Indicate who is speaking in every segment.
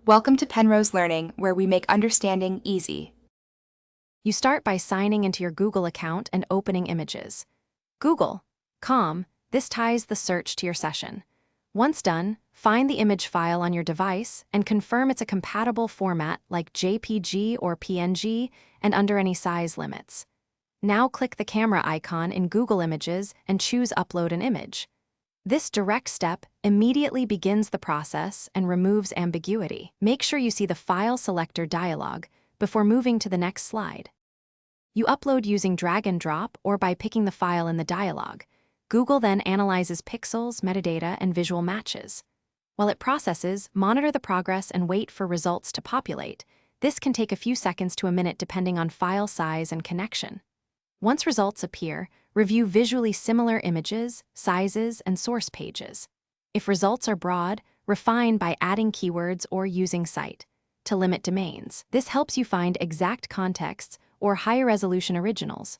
Speaker 1: Welcome to Penrose Learning, where we make understanding easy.
Speaker 2: You start by signing into your Google account and opening images. Google.com, this ties the search to your session. Once done, find the image file on your device and confirm it's a compatible format like JPG or PNG and under any size limits. Now click the camera icon in Google Images and choose Upload an image. This direct step immediately begins the process and removes ambiguity. Make sure you see the File Selector dialog before moving to the next slide. You upload using drag and drop or by picking the file in the dialog. Google then analyzes pixels, metadata, and visual matches. While it processes, monitor the progress and wait for results to populate. This can take a few seconds to a minute depending on file size and connection. Once results appear, review visually similar images, sizes, and source pages. If results are broad, refine by adding keywords or using cite to limit domains. This helps you find exact contexts or higher resolution originals.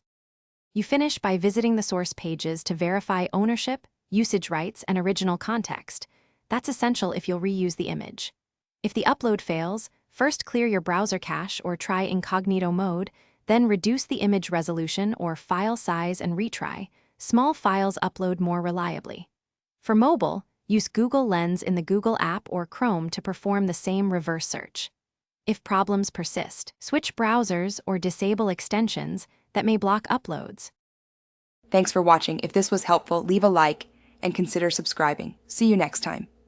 Speaker 2: You finish by visiting the source pages to verify ownership, usage rights, and original context. That's essential if you'll reuse the image. If the upload fails, first clear your browser cache or try incognito mode, then reduce the image resolution or file size and retry. Small files upload more reliably. For mobile, use Google Lens in the Google app or Chrome to perform the same reverse search. If problems persist, switch browsers or disable extensions that may block uploads.
Speaker 1: Thanks for watching. If this was helpful, leave a like and consider subscribing. See you next time.